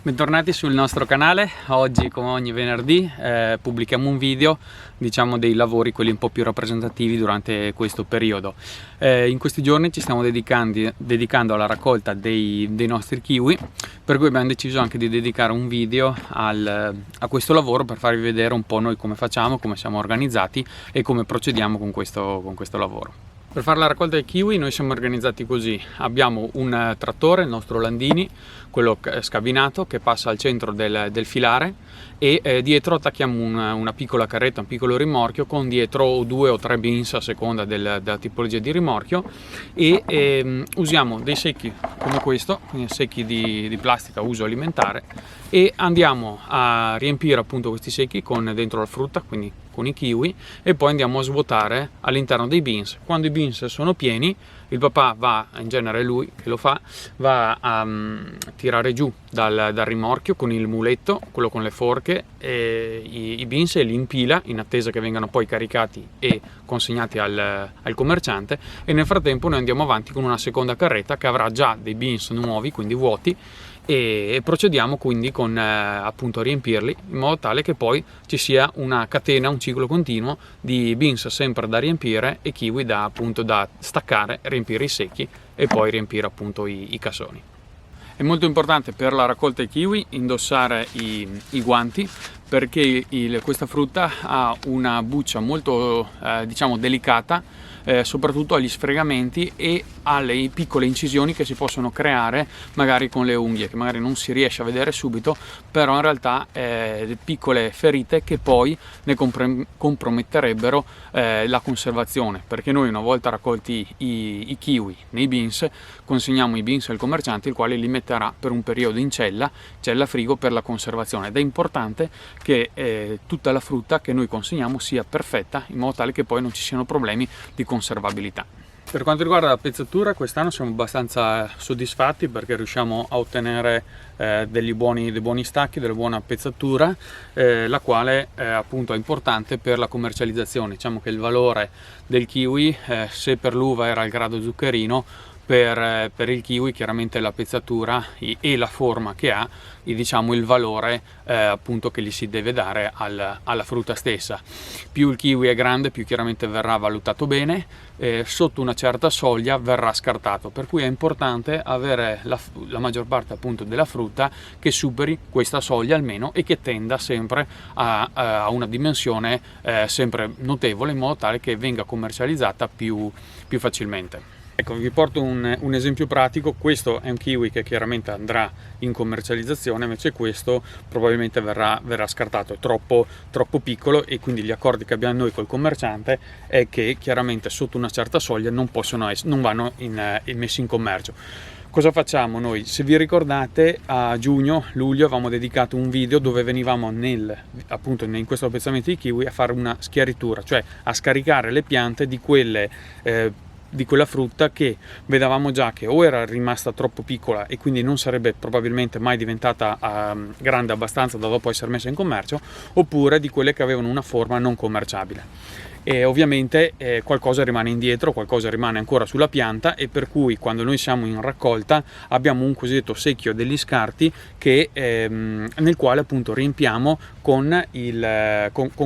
Bentornati sul nostro canale. Oggi, come ogni venerdì, pubblichiamo un video, diciamo, dei lavori, quelli un po' più rappresentativi durante questo periodo. In questi giorni ci stiamo dedicando alla raccolta dei nostri kiwi, per cui abbiamo deciso anche di dedicare un video a questo lavoro per farvi vedere un po' noi come facciamo, come siamo organizzati e come procediamo con questo lavoro. Per fare la raccolta dei kiwi noi siamo organizzati così: abbiamo un trattore, il nostro Landini, quello scabinato, che passa al centro del filare, e dietro attacchiamo una piccola carretta, un piccolo rimorchio con dietro 2 o 3 bins a seconda della tipologia di rimorchio, e usiamo dei secchi come questo, quindi secchi di plastica uso alimentare, e andiamo a riempire appunto questi secchi con dentro la frutta, quindi con i kiwi, e poi andiamo a svuotare all'interno dei bins. Quando i bins sono pieni, il papà va, in genere è lui che lo fa, va a tirare giù dal rimorchio con il muletto, quello con le forche, i bins, e li impila in attesa che vengano poi caricati e consegnati al commerciante, e nel frattempo noi andiamo avanti con una seconda carretta che avrà già dei bins nuovi, quindi vuoti, e procediamo quindi con appunto a riempirli, in modo tale che poi ci sia una catena, un ciclo continuo di bins sempre da riempire e kiwi da staccare, riempire i secchi e poi riempire appunto i cassoni. È molto importante per la raccolta dei kiwi indossare i guanti, perché questa frutta ha una buccia molto diciamo delicata, soprattutto agli sfregamenti e alle piccole incisioni che si possono creare magari con le unghie, che magari non si riesce a vedere subito, però in realtà piccole ferite che poi ne comprometterebbero la conservazione, perché noi, una volta raccolti i kiwi nei bins, consegniamo i bins al commerciante, il quale li metterà per un periodo in cella frigo per la conservazione, ed è importante che tutta la frutta che noi consegniamo sia perfetta, in modo tale che poi non ci siano problemi di conservabilità. Per quanto riguarda la pezzatura, quest'anno siamo abbastanza soddisfatti, perché riusciamo a ottenere dei buoni stacchi, della buona pezzatura, la quale appunto è importante per la commercializzazione. Diciamo che il valore del kiwi, se per l'uva era il grado zuccherino, per il kiwi chiaramente la pezzatura e la forma che ha, diciamo, il valore appunto che gli si deve dare alla frutta stessa. Più il kiwi è grande, più chiaramente verrà valutato bene, sotto una certa soglia verrà scartato, per cui è importante avere la maggior parte appunto della frutta che superi questa soglia almeno, e che tenda sempre a una dimensione sempre notevole, in modo tale che venga commercializzata più facilmente. Ecco, vi porto un esempio pratico. Questo è un kiwi che chiaramente andrà in commercializzazione, invece questo probabilmente verrà scartato, è troppo piccolo, e quindi gli accordi che abbiamo noi col commerciante è che chiaramente sotto una certa soglia non vanno messi in commercio. Cosa facciamo noi? Se vi ricordate, a luglio avevamo dedicato un video dove venivamo appunto in questo appezzamento di kiwi a fare una schiaritura, cioè a scaricare le piante di quella frutta che vedevamo già che o era rimasta troppo piccola e quindi non sarebbe probabilmente mai diventata grande abbastanza da dopo essere messa in commercio, oppure di quelle che avevano una forma non commerciabile. E ovviamente qualcosa rimane indietro, qualcosa rimane ancora sulla pianta, e per cui quando noi siamo in raccolta abbiamo un cosiddetto secchio degli scarti nel quale appunto riempiamo con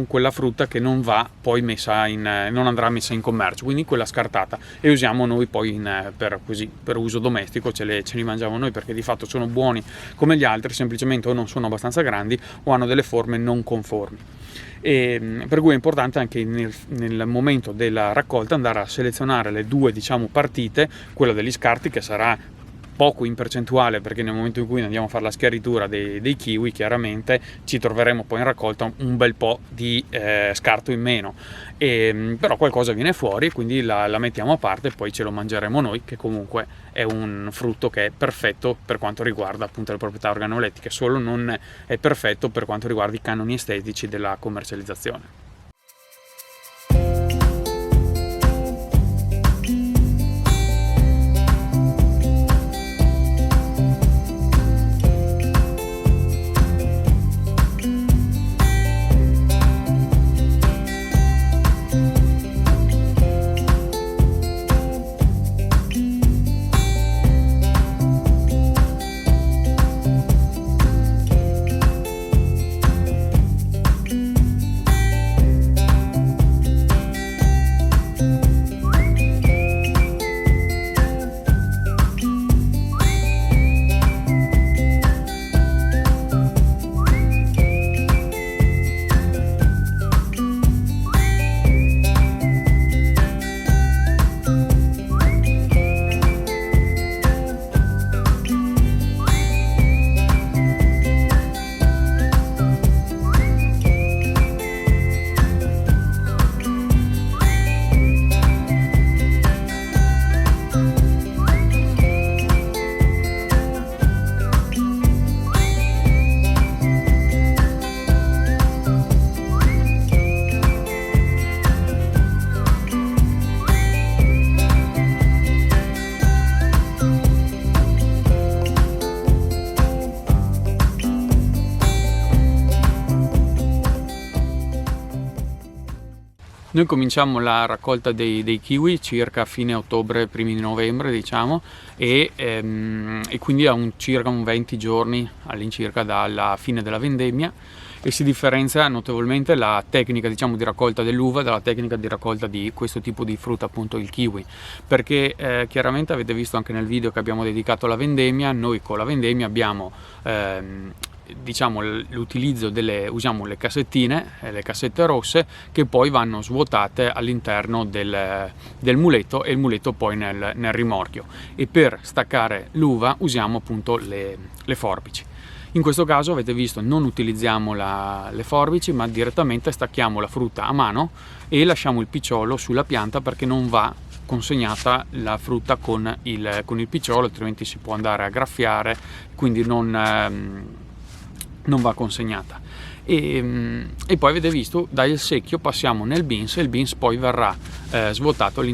quella frutta che non va poi non andrà messa in commercio, quindi quella scartata, e usiamo noi poi per uso domestico, ce li mangiamo noi, perché di fatto sono buoni come gli altri, semplicemente o non sono abbastanza grandi o hanno delle forme non conformi. E per cui è importante anche nel momento della raccolta andare a selezionare le due, diciamo, partite, quella degli scarti, che sarà poco in percentuale, perché nel momento in cui andiamo a fare la schiaritura dei kiwi chiaramente ci troveremo poi in raccolta un bel po' di scarto in meno, però qualcosa viene fuori, e quindi la mettiamo a parte e poi ce lo mangeremo noi, che comunque è un frutto che è perfetto per quanto riguarda appunto le proprietà organolettiche, solo non è perfetto per quanto riguarda i canoni estetici della commercializzazione. Noi cominciamo la raccolta dei kiwi circa a fine ottobre, primi di novembre, diciamo, e quindi a circa 20 giorni all'incirca dalla fine della vendemmia, e si differenzia notevolmente la tecnica, diciamo, di raccolta dell'uva dalla tecnica di raccolta di questo tipo di frutta, appunto il kiwi, perché chiaramente avete visto anche nel video che abbiamo dedicato alla vendemmia. Noi con la vendemmia abbiamo diciamo l'utilizzo usiamo le cassettine, le cassette rosse, che poi vanno svuotate all'interno del muletto, e il muletto poi nel rimorchio, e per staccare l'uva usiamo appunto le forbici. In questo caso avete visto, non utilizziamo le forbici, ma direttamente stacchiamo la frutta a mano e lasciamo il picciolo sulla pianta, perché non va consegnata la frutta con il picciolo, altrimenti si può andare a graffiare, quindi non va consegnata. E poi avete visto, dal secchio passiamo nel bins, e il bins poi verrà svuotato,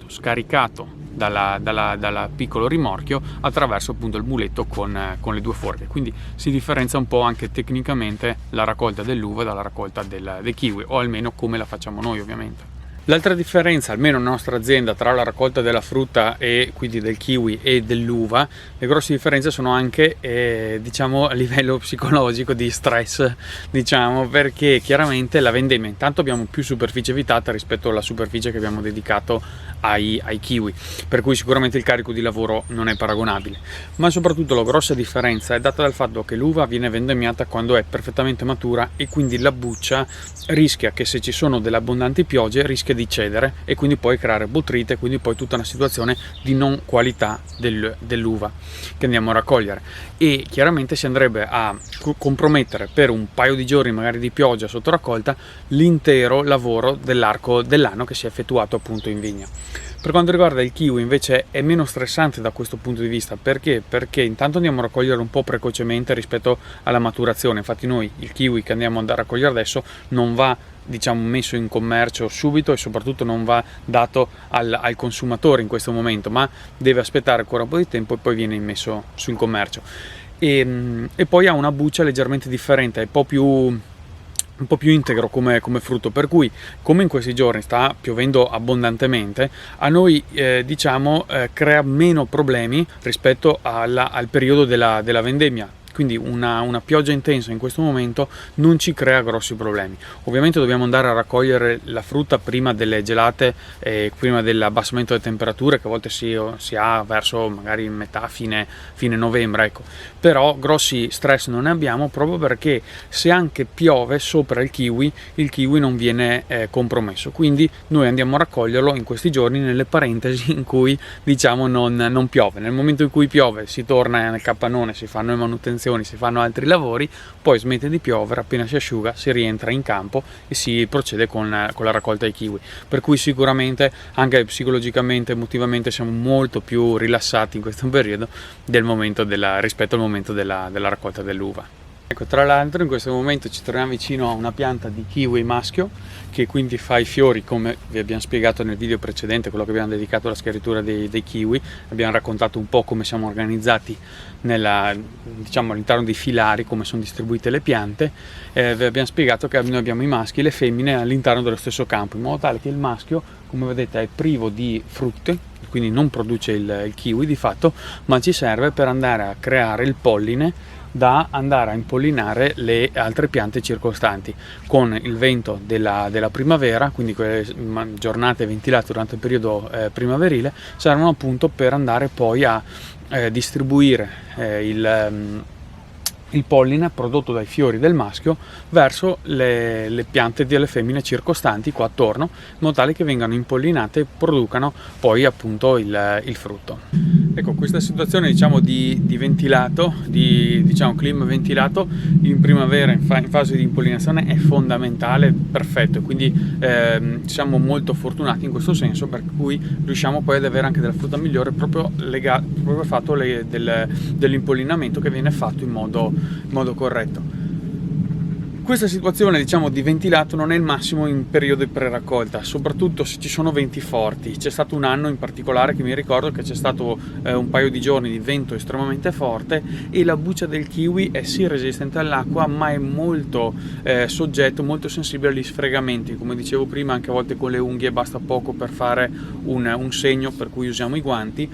scaricato dal piccolo rimorchio attraverso appunto il muletto con le due forche. Quindi si differenzia un po' anche tecnicamente la raccolta dell'uva dalla raccolta del kiwi, o almeno come la facciamo noi, ovviamente. L'altra differenza, almeno nella nostra azienda, tra la raccolta della frutta, e quindi del kiwi, e dell'uva, le grosse differenze sono anche diciamo a livello psicologico, di stress, diciamo, perché chiaramente la vendemmia, intanto abbiamo più superficie evitata rispetto alla superficie che abbiamo dedicato ai kiwi, per cui sicuramente il carico di lavoro non è paragonabile, ma soprattutto la grossa differenza è data dal fatto che l'uva viene vendemmiata quando è perfettamente matura, e quindi la buccia rischia che, se ci sono delle abbondanti piogge, rischia di cedere e quindi poi creare botryte, quindi poi tutta una situazione di non qualità dell'uva che andiamo a raccogliere, e chiaramente si andrebbe a compromettere per un paio di giorni magari di pioggia sotto raccolta l'intero lavoro dell'arco dell'anno che si è effettuato appunto in vigna. Per quanto riguarda il kiwi invece è meno stressante da questo punto di vista. Perché? Perché intanto andiamo a raccogliere un po' precocemente rispetto alla maturazione. Infatti noi il kiwi che andiamo a raccogliere adesso non va, diciamo, messo in commercio subito, e soprattutto non va dato al consumatore in questo momento, ma deve aspettare ancora un po' di tempo e poi viene immesso sul commercio. E poi ha una buccia leggermente differente, è un po' più integro come frutto, per cui, come in questi giorni sta piovendo abbondantemente, a noi crea meno problemi rispetto al periodo della vendemmia. Quindi una pioggia intensa in questo momento non ci crea grossi problemi. Ovviamente dobbiamo andare a raccogliere la frutta prima delle gelate, prima dell'abbassamento delle temperature, che a volte si ha verso magari metà, fine novembre, ecco. Però grossi stress non ne abbiamo, proprio perché se anche piove sopra il kiwi non viene compromesso. Quindi noi andiamo a raccoglierlo in questi giorni nelle parentesi in cui, diciamo, non piove. Nel momento in cui piove si torna nel capannone, si fanno le manutenzioni, si fanno altri lavori, poi smette di piovere, appena si asciuga si rientra in campo e si procede con la raccolta dei kiwi. Per cui sicuramente anche psicologicamente, emotivamente siamo molto più rilassati in questo periodo rispetto al momento della raccolta dell'uva. Ecco, tra l'altro in questo momento ci troviamo vicino a una pianta di kiwi maschio, che quindi fa i fiori, come vi abbiamo spiegato nel video precedente, quello che abbiamo dedicato alla schiaritura dei kiwi. Abbiamo raccontato un po' come siamo organizzati all'interno dei filari, come sono distribuite le piante. Vi abbiamo spiegato che noi abbiamo i maschi e le femmine all'interno dello stesso campo, in modo tale che il maschio, come vedete, è privo di frutte, quindi non produce il kiwi di fatto, ma ci serve per andare a creare il polline da andare a impollinare le altre piante circostanti. Con il vento della primavera, quindi quelle giornate ventilate durante il periodo primaverile, servono appunto per andare poi a distribuire il polline prodotto dai fiori del maschio verso le piante delle femmine circostanti qua attorno, in modo tale che vengano impollinate e producano poi appunto il frutto. Ecco, questa situazione di ventilato, clima ventilato in primavera in fase di impollinazione è fondamentale, perfetto, e quindi siamo molto fortunati in questo senso, per cui riusciamo poi ad avere anche della frutta migliore proprio al fatto dell'impollinamento, che viene fatto in modo corretto. Questa situazione, diciamo, di ventilato non è il massimo in periodo di pre-raccolta, soprattutto se ci sono venti forti. C'è stato un anno in particolare che mi ricordo che c'è stato un paio di giorni di vento estremamente forte e la buccia del kiwi è sì resistente all'acqua, ma è molto soggetto, molto sensibile agli sfregamenti. Come dicevo prima, anche a volte con le unghie basta poco per fare un segno, per cui usiamo i guanti.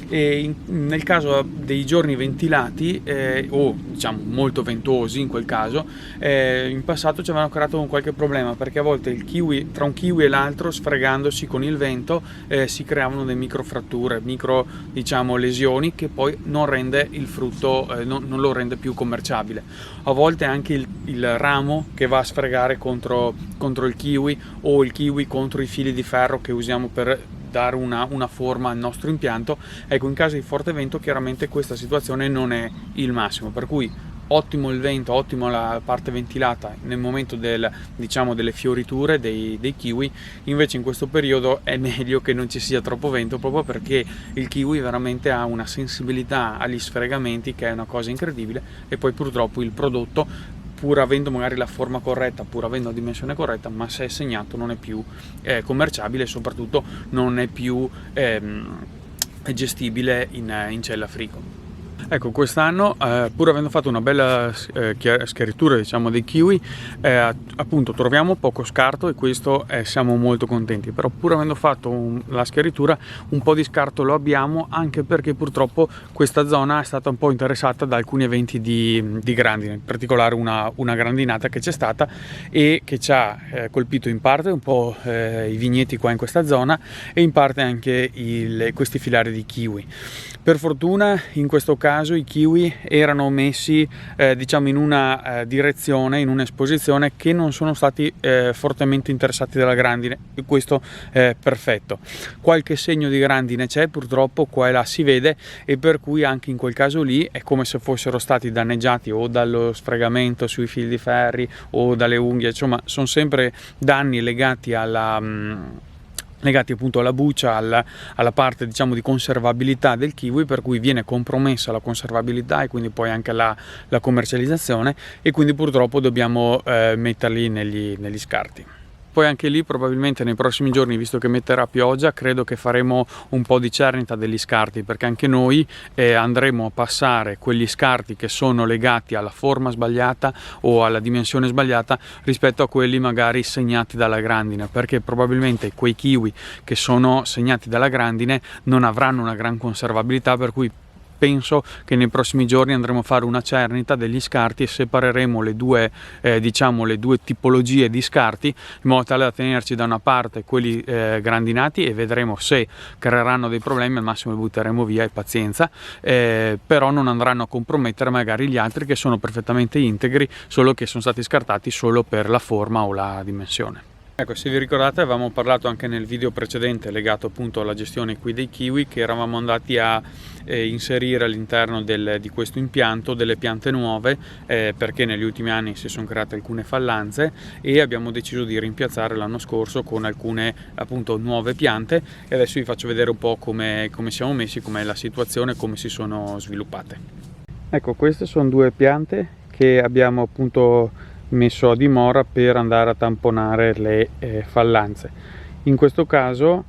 E nel caso dei giorni ventilati o diciamo molto ventosi, in quel caso in passato ci avevano creato un qualche problema, perché a volte il kiwi, tra un kiwi e l'altro, sfregandosi con il vento si creavano delle microfratture, diciamo lesioni, che poi non rende il frutto, non lo rende più commerciabile. A volte anche il ramo che va a sfregare contro il kiwi, o il kiwi contro i fili di ferro che usiamo per dare una forma al nostro impianto. Ecco, in caso di forte vento chiaramente questa situazione non è il massimo, per cui ottimo il vento, ottima la parte ventilata nel momento diciamo delle fioriture dei kiwi. Invece in questo periodo è meglio che non ci sia troppo vento, proprio perché il kiwi veramente ha una sensibilità agli sfregamenti che è una cosa incredibile, e poi purtroppo il prodotto, pur avendo magari la forma corretta, pur avendo la dimensione corretta, ma se è segnato non è più commerciabile, e soprattutto non è più gestibile in cella frigo. Ecco, quest'anno pur avendo fatto una bella schiaritura, diciamo, dei kiwi, appunto troviamo poco scarto, e questo siamo molto contenti. Però pur avendo fatto la schiaritura, un po' di scarto lo abbiamo, anche perché purtroppo questa zona è stata un po' interessata da alcuni eventi di grandine, in particolare una grandinata che c'è stata e che ci ha colpito in parte un po' i vigneti qua in questa zona, e in parte anche questi filari di kiwi. Per fortuna in questo caso i kiwi erano messi diciamo in una direzione, in un'esposizione, che non sono stati fortemente interessati dalla grandine, e questo è perfetto. Qualche segno di grandine c'è, purtroppo qua e là si vede, e per cui anche in quel caso lì è come se fossero stati danneggiati o dallo sfregamento sui fili di ferri o dalle unghie. Insomma, sono sempre danni legati appunto alla buccia, alla parte, diciamo, di conservabilità del kiwi, per cui viene compromessa la conservabilità e quindi poi anche la commercializzazione, e quindi purtroppo dobbiamo metterli negli scarti. Poi anche lì probabilmente nei prossimi giorni, visto che metterà pioggia, credo che faremo un po' di cernita degli scarti, perché anche noi andremo a passare quegli scarti che sono legati alla forma sbagliata o alla dimensione sbagliata rispetto a quelli magari segnati dalla grandine, perché probabilmente quei kiwi che sono segnati dalla grandine non avranno una gran conservabilità, per cui penso che nei prossimi giorni andremo a fare una cernita degli scarti e separeremo le due tipologie di scarti, in modo tale da tenerci da una parte quelli grandinati, e vedremo se creeranno dei problemi, al massimo li butteremo via e pazienza, però non andranno a compromettere magari gli altri che sono perfettamente integri, solo che sono stati scartati solo per la forma o la dimensione. Ecco, se vi ricordate avevamo parlato anche nel video precedente legato appunto alla gestione qui dei kiwi, che eravamo andati a inserire all'interno di questo impianto delle piante nuove, perché negli ultimi anni si sono create alcune fallanze, e abbiamo deciso di rimpiazzare l'anno scorso con alcune appunto nuove piante, e adesso vi faccio vedere un po' come siamo messi, com'è la situazione, come si sono sviluppate. Ecco, queste sono due piante che abbiamo appunto messo a dimora per andare a tamponare le fallanze. In questo caso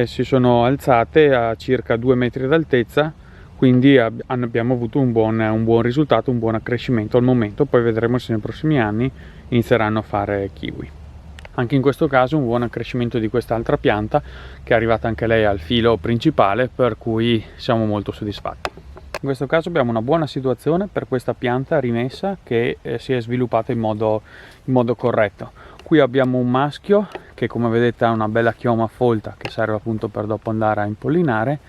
si sono alzate a circa 2 metri d'altezza, quindi abbiamo avuto un buon risultato, un buon accrescimento al momento. Poi vedremo se nei prossimi anni inizieranno a fare kiwi. Anche in questo caso un buon accrescimento di quest'altra pianta, che è arrivata anche lei al filo principale, per cui siamo molto soddisfatti. In questo caso abbiamo una buona situazione per questa pianta rimessa, che si è sviluppata in modo corretto. Qui abbiamo un maschio che, come vedete, ha una bella chioma folta che serve appunto per dopo andare a impollinare,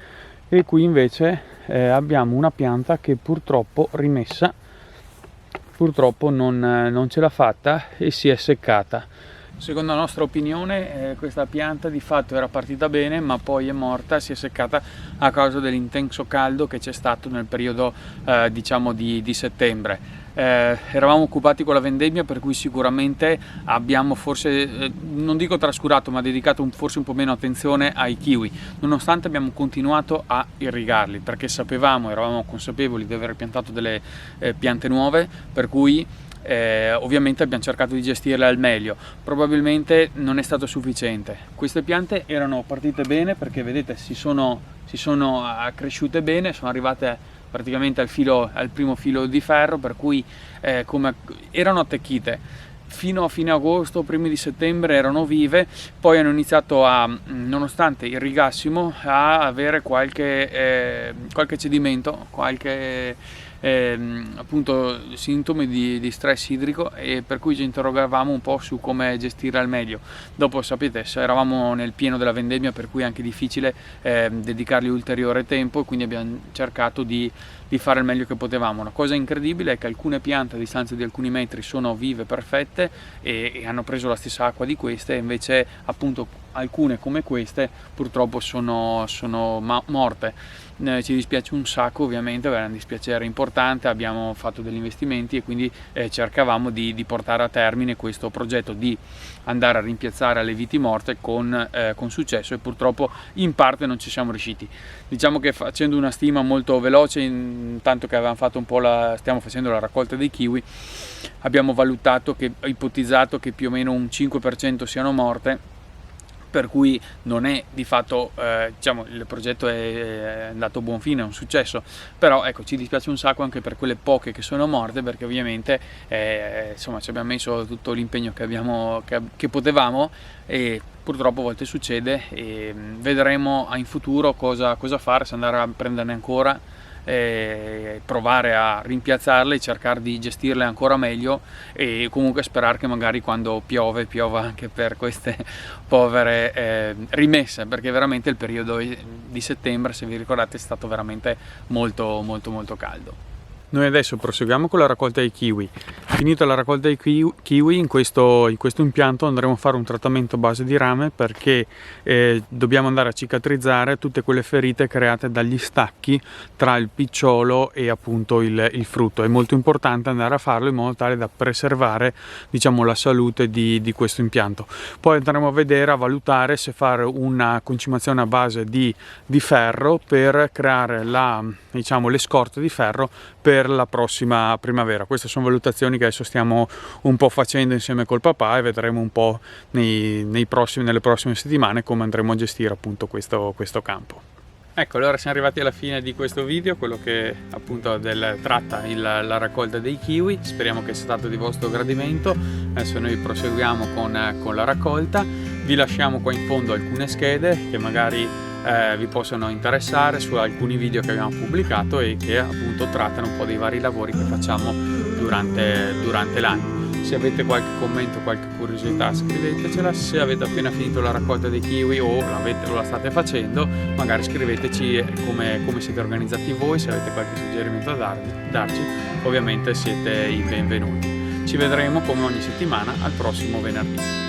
e qui invece abbiamo una pianta che purtroppo rimessa non ce l'ha fatta e si è seccata. Secondo la nostra opinione questa pianta di fatto era partita bene, ma poi è morta, si è seccata a causa dell'intenso caldo che c'è stato nel periodo diciamo di settembre. Eravamo occupati con la vendemmia, per cui sicuramente abbiamo forse, non dico trascurato, ma dedicato forse un po' meno attenzione ai kiwi, nonostante abbiamo continuato a irrigarli, perché eravamo consapevoli di aver piantato delle piante nuove, per cui ovviamente abbiamo cercato di gestirle al meglio. Probabilmente non è stato sufficiente. Queste piante erano partite bene perché vedete si sono accresciute bene, sono arrivate praticamente al primo filo di ferro, per cui come erano attecchite fino a fine agosto, primi di settembre erano vive, poi hanno iniziato nonostante irrigassimo, a avere qualche cedimento, qualche appunto sintomi di stress idrico, e per cui ci interrogavamo un po' su come gestire al meglio. Dopo sapete, eravamo nel pieno della vendemmia, per cui è anche difficile dedicargli ulteriore tempo, e quindi abbiamo cercato di fare il meglio che potevamo. Una cosa incredibile è che alcune piante a distanza di alcuni metri sono vive, perfette, e hanno preso la stessa acqua di queste, invece appunto alcune come queste purtroppo sono morte. Ci dispiace un sacco, ovviamente, era un dispiacere importante, abbiamo fatto degli investimenti e quindi cercavamo di portare a termine questo progetto di andare a rimpiazzare alle viti morte con successo, e purtroppo in parte non ci siamo riusciti. Diciamo che, facendo una stima molto veloce, intanto che avevamo fatto un po' stiamo facendo la raccolta dei kiwi, abbiamo ipotizzato che più o meno un 5% siano morte, per cui non è di fatto, diciamo, il progetto è andato a buon fine, è un successo, però ecco, ci dispiace un sacco anche per quelle poche che sono morte, perché ovviamente insomma ci abbiamo messo tutto l'impegno che potevamo, e purtroppo a volte succede, e vedremo in futuro cosa fare, se andare a prenderne ancora, provare a rimpiazzarle e cercare di gestirle ancora meglio, e comunque sperare che magari quando piova anche per queste povere rimesse, perché veramente il periodo di settembre, se vi ricordate, è stato veramente molto caldo. Noi adesso proseguiamo con la raccolta dei kiwi. Finita la raccolta dei kiwi, in questo impianto andremo a fare un trattamento a base di rame, perché dobbiamo andare a cicatrizzare tutte quelle ferite create dagli stacchi tra il picciolo e appunto il frutto. È molto importante andare a farlo in modo tale da preservare, diciamo, la salute di questo impianto. Poi andremo a valutare se fare una concimazione a base di ferro per creare le scorte di ferro per la prossima primavera. Queste sono valutazioni che adesso stiamo un po' facendo insieme col papà, e vedremo un po' nelle prossime settimane come andremo a gestire appunto questo campo. Ecco, allora siamo arrivati alla fine di questo video, quello che appunto tratta la raccolta dei kiwi. Speriamo che sia stato di vostro gradimento. Adesso noi proseguiamo con la raccolta. Vi lasciamo qua in fondo alcune schede che magari vi possono interessare su alcuni video che abbiamo pubblicato, e che appunto trattano un po' dei vari lavori che facciamo durante l'anno. Se avete qualche commento, qualche curiosità, scrivetecela. Se avete appena finito la raccolta dei kiwi o la state facendo, magari scriveteci come siete organizzati voi. Se avete qualche suggerimento da darci, ovviamente siete i benvenuti. Ci vedremo come ogni settimana al prossimo venerdì.